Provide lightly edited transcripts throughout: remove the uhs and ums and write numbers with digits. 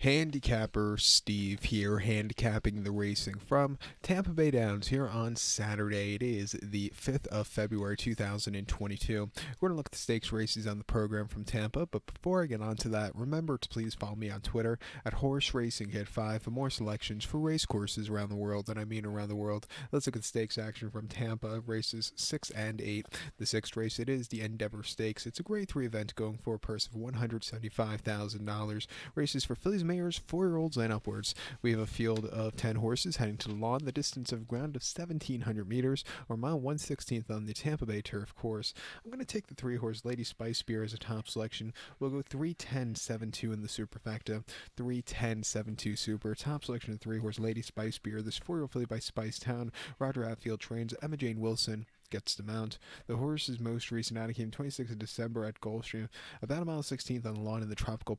Handicapper Steve here, handicapping the racing from Tampa Bay Downs here on Saturday. It is the 5th of February 2022. We're going to look at the stakes races on the program from Tampa, but before I get on to that, remember to please follow me on Twitter at Horse Racing Kid 5 for more selections for race courses around the world, and I mean around the world. Let's look at the stakes action from Tampa, races 6 and 8. The sixth race, it is the Endeavour Stakes. It's a grade 3 event going for a purse of $175,000. Races for fillies, mares, 4-year-olds, and upwards. We have a field of 10 horses heading to the lawn, the distance of ground of 1,700 meters, or mile 1/16 on the Tampa Bay turf course. I'm going to take the 3-horse Lady Spice Beer as a top selection. We'll go 3-10-7-2 in the superfecta. 3-10-7-2 super. Top selection of 3-horse Lady Spice Beer. This 4-year-old filly by Spice Town. Roger Atfield trains. Emma Jane Wilson gets the mount. The horse's most recent outing came 26th of December at Gulfstream, about a mile 16th on the lawn in the Tropical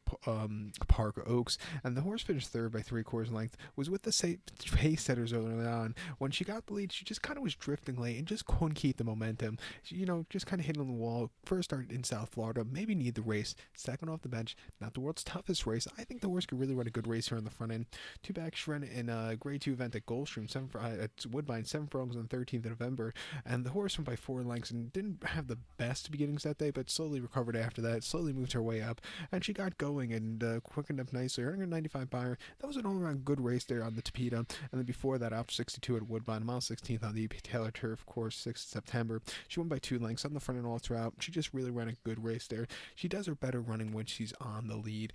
Park Oaks, and the horse finished third by 3/4 length, was with the pace setters early on. When she got the lead, she just kind of was drifting late and just couldn't keep the momentum. She, just kind of hitting on the wall. First start in South Florida, maybe need the race. Second off the bench, not the world's toughest race. I think the horse could really run a good race here on the front end. Two back, she ran in a grade 2 event at Gulfstream, at Woodbine, 7 furlongs on the 13th of November, and the horse went by 4 lengths and didn't have the best beginnings that day, but slowly recovered after that, slowly moved her way up, and she got going and quickened up nicely, earning a 95 buyer. That was an all-around good race there on the Tapeta, and then before that, out 62 at Woodbine, mile 16th on the E.P. Taylor Turf course, 6th September. She won by 2 lengths on the front and all throughout. She just really ran a good race there. She does her better running when she's on the lead.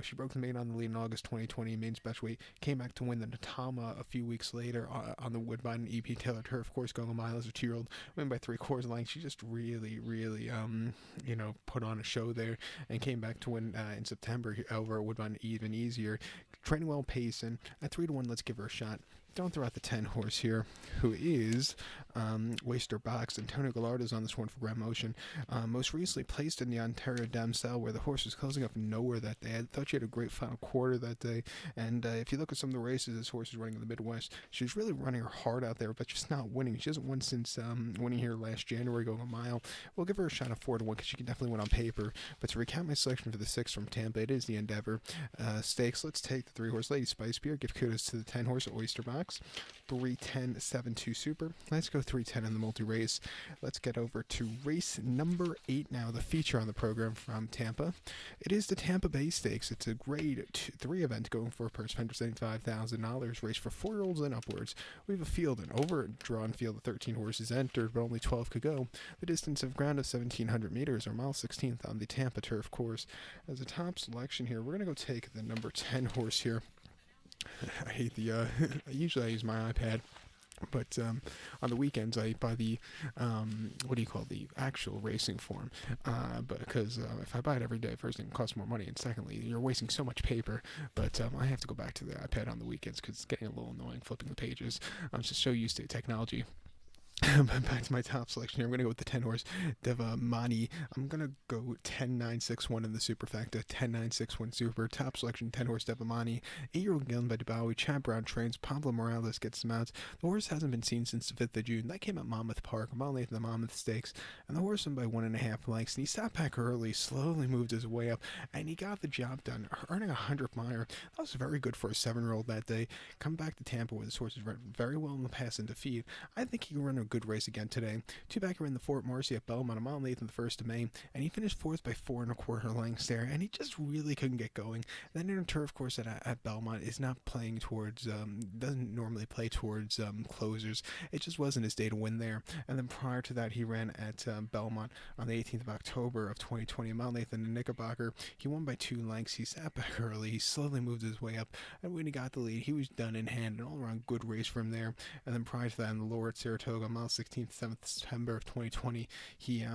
She broke the main on the lead in August 2020, main special weight, came back to win the Natama a few weeks later on the Woodbine E.P. Taylor Turf course, going a mile as a 2-year-old, win by 3/4 length. She just really put on a show there and came back to win in September over at Woodbine even easier. Training well, pacing. At 3-1, let's give her a shot. Don't throw out the 10 horse here, who is Waster Box. Antonio Gallardo is on this one for Grand Motion. Most recently placed in the Ontario Dam Cell, where the horse was closing up from nowhere that day. I thought she had a great final quarter that day. And if you look at some of the races this horse is running in the Midwest, she's really running her heart out there, but just not winning. She hasn't won since winning here last January, going a mile. We'll give her a shot at 4-1 because she can definitely win on paper. But to recount my selection for the 6 from Tampa, it is the Endeavour Stakes. Let's take the 3-horse Lady Spice Beer. Give kudos to the 10 horse Oyster Box. 3-10-7-2 super. Let's go 3-10 in the multi-race. Let's get over to race number 8 now, the feature on the program from Tampa. It is the Tampa Bay Stakes. It's a grade 3 event going for a purse of $175,000, race for 4-year-olds and upwards. We have a field, an overdrawn field of 13 horses entered, but only 12 could go. The distance of ground of 1,700 meters, or mile 16th on the Tampa turf course. As a top selection here, we're going to go take the number 10 horse here. I hate the, usually I use my iPad, but on the weekends I buy the, the actual racing form, because if I buy it every day, first thing, it costs more money, and secondly, you're wasting so much paper, but I have to go back to the iPad on the weekends because it's getting a little annoying flipping the pages. I'm just so used to technology. Back to my top selection here. I'm going to go with the 10 horse Devimani. I'm going to go 10-9-6-1 in the superfecta. 10-9-6-1 super. Top selection 10 horse Devimani. 8-year-old Gillen by DeBowie. Chad Brown trains. Pablo Morales gets them out. The horse hasn't been seen since the 5th of June. That came at Monmouth Park, a mile late in the Monmouth Stakes. And the horse won by 1.5 lengths. And he sat back early, slowly moved his way up, and he got the job done, earning a 100 buyer. That was very good for a 7-year-old that day. Come back to Tampa where this horse has run very well in the past and defeat. I think he can run a good race again today. Two backer in the Fort Marcy at Belmont, a mile late on the 1st of May, and he finished 4th by 4.25 lengths there, and he just really couldn't get going. Then in a turf course at Belmont is not playing towards, doesn't normally play towards closers. It just wasn't his day to win there. And then prior to that, he ran at Belmont on the 18th of October of 2020, a mile late in the Knickerbocker. He won by 2 lengths. He sat back early. He slowly moved his way up, and when he got the lead, he was done in hand. An all-around good race from there. And then prior to that, in the lower at Saratoga, mile 16th, 7th September of 2020, he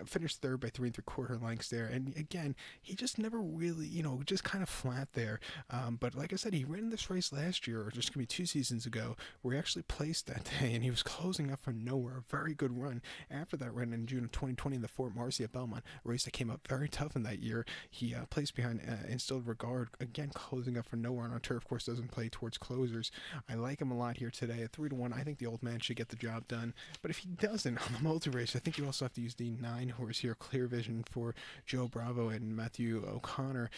finished 3rd by 3.75 lengths there. And again, he just never really, just kind of flat there. But like I said, he ran this race last year, or just going to be 2 seasons ago, where he actually placed that day, and he was closing up from nowhere. A very good run. After that run in June of 2020 in the Fort Marcy at Belmont, a race that came up very tough in that year, he placed behind Instilled Regard, again closing up from nowhere on a turf course, doesn't play towards closers. I like him a lot here today. At 3-1, I think the old man should get the job done. done. But if he doesn't on the multi-race, I think you also have to use the 9 horse here, Clear Vision, for Joe Bravo and Matthew O'Connor.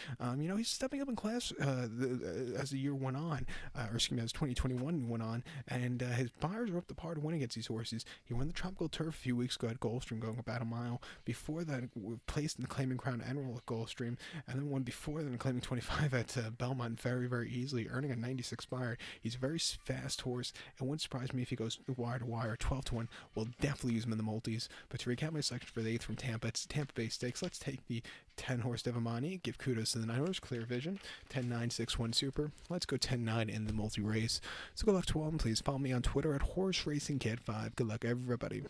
He's stepping up in class as the year went on, as 2021 went on, and his buyers are up to par to win against these horses. He won the Tropical Turf a few weeks ago at Gulfstream, going about a mile. Before that, placed in the Claiming Crown Admiral at Gulfstream, and then won before that in Claiming 25 at Belmont very, very easily, earning a 96 buyer. He's a very fast horse. It wouldn't surprise me if he goes wire to wire, 12-1. We'll definitely use him in the multis. But to recap my selection for the 8th from Tampa, it's Tampa Bay Stakes. Let's take the 10 Horse Devimani, give kudos to the 9 horse, Clear Vision, 10-9-6-1 Super. Let's go 10-9 in the multi race. So good luck to all, and please follow me on Twitter at Horse Racing Cat 5. Good luck, everybody.